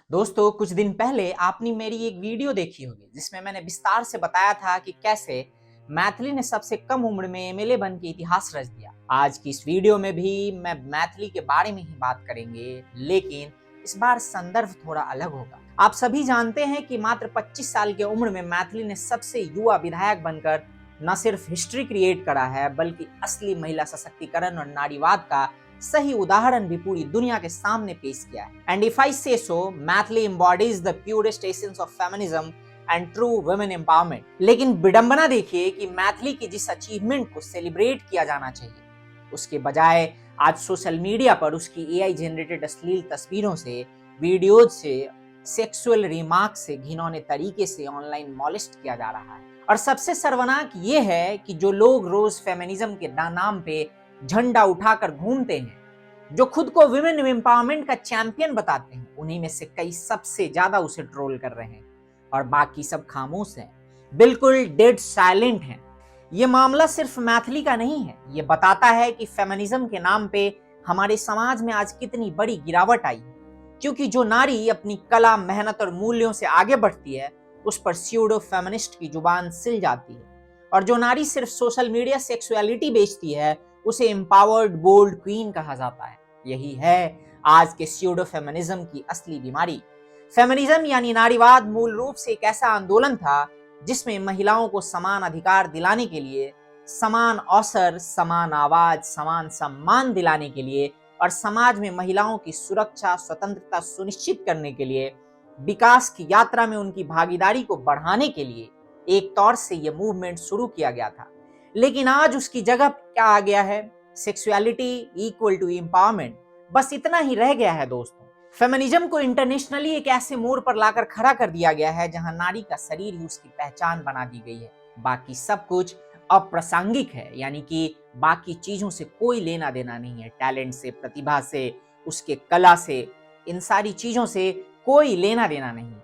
दोस्तों कुछ दिन पहले आपने मेरी एक वीडियो देखी होगी जिसमें मैंने विस्तार से बताया था कि कैसे मैथिली ने सबसे कम उम्र में एमएलए बन के इतिहास रच दिया। आज की इस वीडियो में भी मैं मैथिली के बारे में ही बात करेंगे, लेकिन इस बार संदर्भ थोड़ा अलग होगा। आप सभी जानते हैं कि मात्र 25 साल की उम्र में मैथिली ने सबसे युवा विधायक बनकर न सिर्फ हिस्ट्री क्रिएट करा है, बल्कि असली महिला सशक्तिकरण और नारीवाद का सही उदाहरण भी पूरी दुनिया के सामने पेश किया है। And if I say so, Maithili embodies the purest essence of feminism and true women empowerment. लेकिन विडंबना देखिए कि मैथिली की जिस अचीवमेंट को सेलिब्रेट किया जाना चाहिए, उसके बजाय आज सोशल मीडिया पर उसकी एआई जनरेटेड अश्लील तस्वीरों से, वीडियोज से, सेक्सुअल रिमार्क से घिनौने तरीके से ऑनलाइन मॉलेस्ट किया जा रहा है। और सबसे सर्वनाक ये है कि जो लोग रोज फेमिनिज्म के नाम पे झंडा उठाकर घूमते हैं, जो खुद को विमेन एम्पावरमेंट का चैंपियन बताते हैं, उन्हीं में से कई सबसे ज्यादा उसे ट्रोल कर रहे हैं और बाकी सब खामोश हैं, बिल्कुल डेड साइलेंट हैं। ये मामला सिर्फ मैथिली का नहीं है, ये बताता है कि फेमिनिज्म के नाम पे हमारे समाज में आज कितनी बड़ी गिरावट आई है। क्योंकि जो नारी अपनी कला, मेहनत और मूल्यों से आगे बढ़ती है, उस पर स्यूडो फेमिनिस्ट की जुबान सिल जाती है। और जो नारी सिर्फ सोशल मीडिया सेक्सुअलिटी बेचती है, उसे एम्पावर्ड बोल्ड क्वीन कहा जाता है। यही है आज के स्यूडो फेमिनिज्म की असली बीमारी। फेमिनिज्म यानी नारीवाद मूल रूप से एक ऐसा आंदोलन था जिसमें महिलाओं को समान अधिकार दिलाने के लिए, समान अवसर, समान आवाज, समान सम्मान दिलाने के लिए और समाज में महिलाओं की सुरक्षा, स्वतंत्रता सुनिश्चित करने के लिए, विकास की यात्रा में उनकी भागीदारी को बढ़ाने के लिए एक तौर से यह मूवमेंट शुरू किया गया था। लेकिन आज उसकी जगह क्या आ गया है? सेक्सुअलिटी इक्वल टू एम्पावरमेंट, बस इतना ही रह गया है दोस्तों। फेमिनिज्म को इंटरनेशनली एक ऐसे मोड़ पर लाकर खड़ा कर दिया गया है जहां नारी का शरीर ही उसकी पहचान बना दी गई है, बाकी सब कुछ अप्रासंगिक है। यानी कि बाकी चीजों से कोई लेना देना नहीं है, टैलेंट से, प्रतिभा से, उसके कला से, इन सारी चीजों से कोई लेना देना नहीं।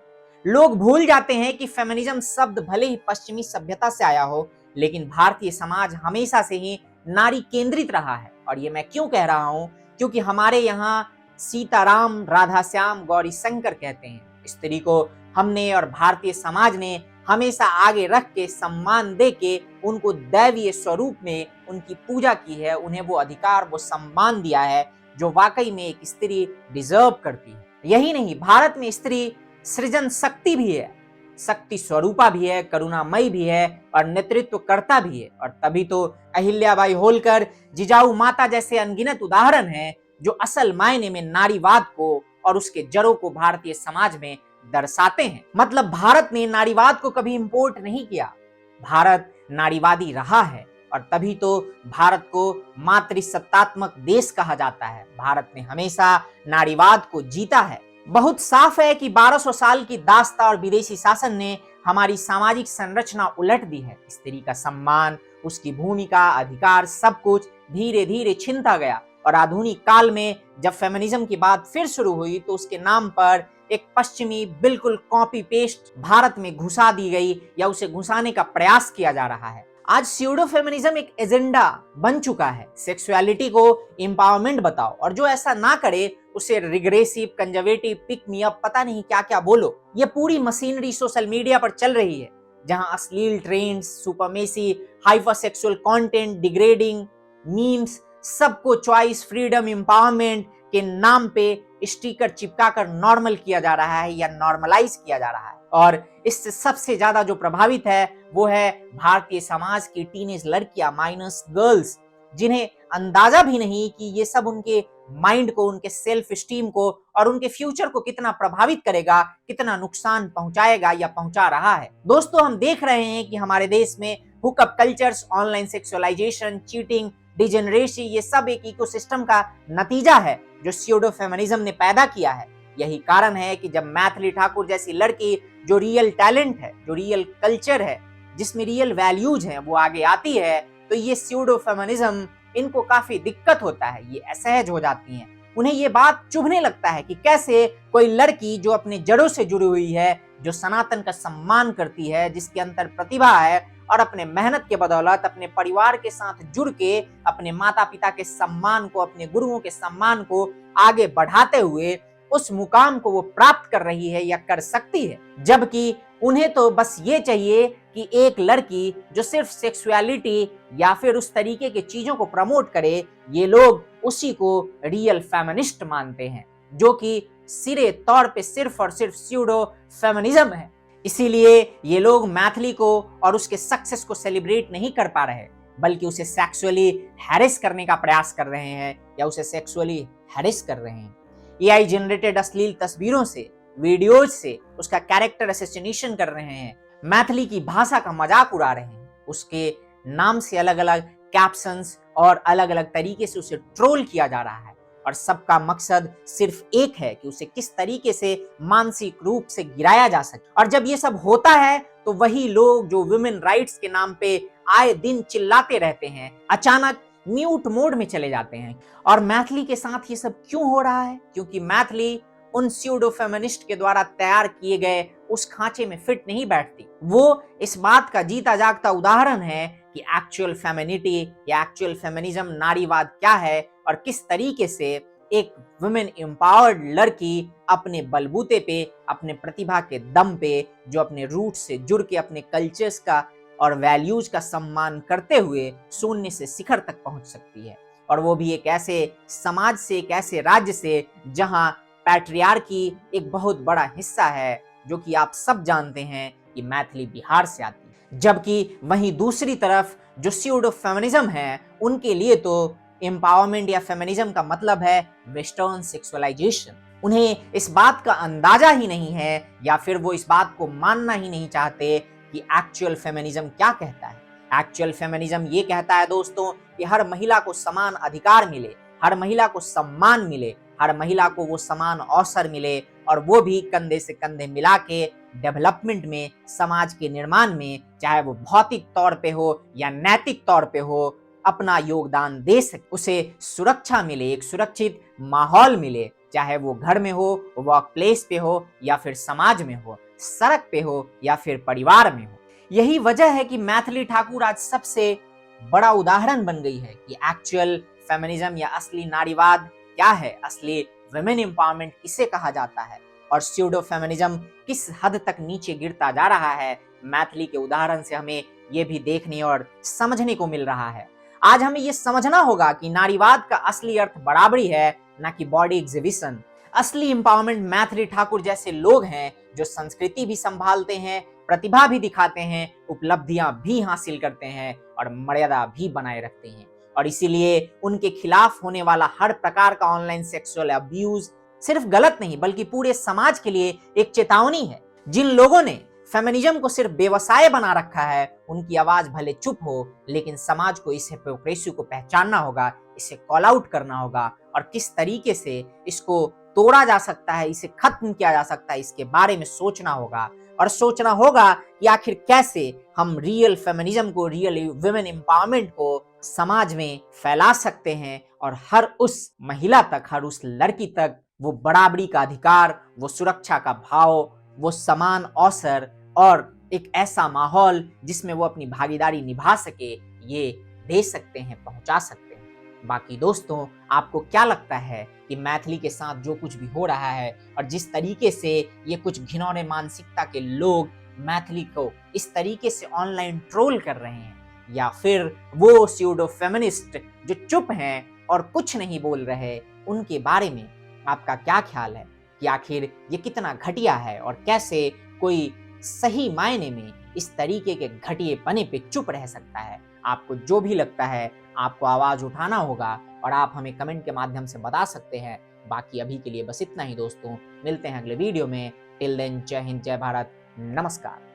लोग भूल जाते हैं कि फेमिनिज्म शब्द भले ही पश्चिमी सभ्यता से आया हो, लेकिन भारतीय समाज हमेशा से ही नारी केंद्रित रहा है। और ये मैं क्यों कह रहा हूं? क्योंकि हमारे यहाँ सीताराम, राधा श्याम, गौरी शंकर कहते हैं। स्त्री को हमने और भारतीय समाज ने हमेशा आगे रख के, सम्मान दे के, उनको दैवीय स्वरूप में उनकी पूजा की है, उन्हें वो अधिकार, वो सम्मान दिया है जो वाकई में एक स्त्री डिजर्व करती है। यही नहीं, भारत में स्त्री सृजन शक्ति भी है, शक्ति स्वरूपा भी है, करुणामयी भी है और नेतृत्वकर्ता भी है। और तभी तो अहिल्याबाई होलकर, जिजाऊ माता जैसे अनगिनत उदाहरण हैं जो असल मायने में नारीवाद को और उसके जड़ों को भारतीय समाज में दर्शाते हैं। मतलब भारत ने नारीवाद को कभी इंपोर्ट नहीं किया, भारत नारीवादी रहा है और तभी तो भारत को मातृसत्तात्मक देश कहा जाता है। भारत ने हमेशा नारीवाद को जीता है। बहुत साफ है कि 1200 साल की दास्ता और विदेशी शासन ने हमारी सामाजिक संरचना उलट दी है। स्त्री का सम्मान, उसकी भूमिका, अधिकार, सब कुछ धीरे धीरे छिनता गया। और आधुनिक काल में जब फेमिनिज्म की बात फिर शुरू हुई तो उसके नाम पर एक पश्चिमी बिल्कुल कॉपी पेस्ट भारत में घुसा दी गई या उसे घुसाने का प्रयास किया जा रहा है। आज स्यूडो फेमिनिज्म एक एजेंडा बन चुका है। सेक्सुअलिटी को एम्पावरमेंट बताओ और जो ऐसा ना करे उसे regressive, conservative, pick me up, पता नहीं क्या क्या बोलो। ये पूरी मशीनरी सोशल मीडिया पर चल रही है जहां अश्लील trends, supremacy, hyper sexual content, degrading memes, सबको चॉइस, फ्रीडम, एम्पावरमेंट के नाम पे स्टिकर चिपकाकर नॉर्मल किया जा रहा है या नॉर्मलाइज किया जा रहा है। और इससे सबसे ज्यादा जो प्रभावित है वो है भारतीय समाज की टीनेज लड़कियां, माइनस गर्ल्स, जिन्हें अंदाजा भी नहीं कि ये सब उनके माइंड को, उनके सेल्फ स्टीम को और उनके फ्यूचर को कितना प्रभावित करेगा, कितना नुकसान पहुंचाएगा या पहुंचा रहा है। दोस्तों, हम देख रहे हैं कि हमारे देश में hookup cultures, online sexualisation, cheating, degeneracy, ये सब एक इकोसिस्टम का नतीजा है जो स्यूडो फेमिनिज्म ने पैदा किया है। यही कारण है कि जब मैथिली ठाकुर जैसी लड़की, जो रियल टैलेंट है, जो रियल कल्चर है, जिसमें रियल वैल्यूज हैं, वो आगे आती है तो ये स्यूडो फेमिनिज्म इनको काफी दिक्कत होता है, ये असहज हो जाती हैं। उन्हें ये बात चुभने लगता है कि कैसे कोई लड़की जो अपने जड़ों से जुड़ी हुई है, जो सनातन का सम्मान करती है, जिसके अंदर प्रतिभा है और अपने मेहनत के बदौलत अपने परिवार के साथ जुड़ के अपने माता पिता के सम्मान को, अपने गुरुओं के सम्मान को आगे बढ़ाते हुए उस मुकाम को वो प्राप्त कर रही है या कर सकती है, जबकि उन्हें तो बस ये चाहिए कि एक लड़की जो सिर्फ सेक्सुअलिटी या फिर उस तरीके की चीजों को प्रमोट करे, ये लोग उसी को रियल फेमिनिस्ट मानते हैं, जो कि सिरे तौर पे सिर्फ और सिर्फ स्यूडो फेमिनिज्म है। इसीलिए ये लोग मैथिली को और उसके सक्सेस को सेलिब्रेट नहीं कर पा रहे, बल्कि उसे सेक्सुअली हैरेस करने का प्रयास कर रहे हैं या उसे सेक्सुअली हैरेस कर रहे हैं। एआई जनरेटेड अश्लील तस्वीरों से, वीडियोज से उसका कैरेक्टर असैसिनेशन कर रहे हैं, मैथिली की भाषा का मजाक उड़ा रहे हैं, उसके नाम से अलग अलग कैप्शंस और अलग अलग तरीके से उसे ट्रोल किया जा रहा है, और सबका मकसद सिर्फ एक है कि उसे किस तरीके से मानसिक रूप से गिराया जा सके। और जब ये सब होता है तो वही लोग जो वुमेन राइट्स के नाम पे आए दिन चिल्लाते रहते हैं, अचानक म्यूट मोड में चले जाते हैं। और मैथिली के साथ ये सब क्यों हो रहा है? क्योंकि मैथिली उन स्यूडो फेमिनिस्ट के द्वारा तैयार किए गए उस खांचे में फिट नहीं बैठती। वो इस बात का जीता जागता उदाहरण है कि एक्चुअल फेमिनिटी या एक्चुअल फेमिनिज्म, नारीवाद क्या है और किस तरीके से एक वुमेन एम्पावर्ड लड़की अपने बलबूते पे, अपने प्रतिभा के दम पे, जो अपने रूट से जुड़ के अपने कल्चर्स का और वैल्यूज का सम्मान करते हुए शून्य से शिखर तक पहुंच सकती है। और वो भी एक ऐसे समाज से, एक ऐसे राज्य से जहां पैट्रियार्की एक बहुत बड़ा हिस्सा है, जो कि आप सब जानते हैं कि मैथिली बिहार से आती है। जबकि वहीं दूसरी तरफ जो स्यूडो फेमिनिज्म है, उनके लिए तो एम्पावरमेंट या फेमिनिज्म का मतलब है वेस्टर्न सेक्सुअलाइजेशन। उन्हें इस बात का अंदाजा ही नहीं है या फिर वो इस बात को मानना ही नहीं चाहते कि एक्चुअल फेमिनिज्म क्या कहता है। एक्चुअल फेमिनिज्म ये कहता है दोस्तों कि हर महिला को समान अधिकार मिले, हर महिला को सम्मान मिले, हर महिला को वो समान अवसर मिले, और वो भी कंधे से कंधे मिला के डेवलपमेंट में, समाज के निर्माण में, चाहे वो भौतिक तौर पे हो या नैतिक तौर पे हो, अपना योगदान दे सके। उसे सुरक्षा मिले, एक सुरक्षित माहौल मिले, चाहे वो घर में हो, वर्क प्लेस पे हो या फिर समाज में हो, सड़क पे हो या फिर परिवार में हो। यही वजह है कि मैथिली ठाकुर आज सबसे बड़ा उदाहरण बन गई है कि एक्चुअल फेमिनिज्म या असली नारीवाद क्या है, असली वुमेन एम्पावरमेंट किसे कहा जाता है, और स्यूडो फेमिनिज्म किस हद तक नीचे गिरता जा रहा है। मैथिली के उदाहरण से हमें ये भी देखने और समझने को मिल रहा है। आज हमें ये समझना होगा कि नारीवाद का असली अर्थ बराबरी है, ना कि बॉडी एग्जिबिशन। असली एम्पावरमेंट मैथिली ठाकुर जैसे लोग हैं जो संस्कृति भी संभालते हैं, प्रतिभा भी दिखाते हैं, उपलब्धियां भी हासिल करते हैं और मर्यादा भी बनाए रखते हैं। और इसीलिए उनके खिलाफ होने वाला हर प्रकार का ऑनलाइन सेक्सुअल अब्यूज सिर्फ गलत नहीं बल्कि पूरे समाज के लिए एक चेतावनी है। जिन लोगों ने फेमिनिज्म को सिर्फ व्यवसाय बना रखा है, उनकी आवाज भले चुप हो, लेकिन समाज को इस हिपोक्रेसी को पहचानना होगा, इसे कॉल आउट करना होगा, और किस तरीके से इसको तोड़ा जा सकता है, इसे खत्म किया जा सकता है, इसके बारे में सोचना होगा। और सोचना होगा कि आखिर कैसे हम रियल फेमिनिज्म को, रियल वुमेन एम्पावरमेंट को समाज में फैला सकते हैं और हर उस महिला तक, हर उस लड़की तक वो बराबरी का अधिकार, वो सुरक्षा का भाव, वो समान अवसर और एक ऐसा माहौल जिसमें वो अपनी भागीदारी निभा सके, ये दे सकते हैं, पहुंचा सकते हैं। बाकी दोस्तों, आपको क्या लगता है कि मैथिली के साथ जो कुछ भी हो रहा है और जिस तरीके से ये कुछ घिनौने मानसिकता के लोग मैथिली को इस तरीके से ऑनलाइन ट्रोल कर रहे हैं, या फिर वो स्यूडो फेमिनिस्ट जो चुप हैं और कुछ नहीं बोल रहे, उनके बारे में आपका क्या ख्याल है कि आखिर ये कितना घटिया है और कैसे कोई सही मायने में इस तरीके के घटिएपने पे चुप रह सकता है? आपको जो भी लगता है आपको आवाज उठाना होगा और आप हमें कमेंट के माध्यम से बता सकते हैं। बाकी अभी के लिए बस इतना ही दोस्तों, मिलते हैं अगले वीडियो में। टिल देन, जय हिंद, जय भारत, नमस्कार।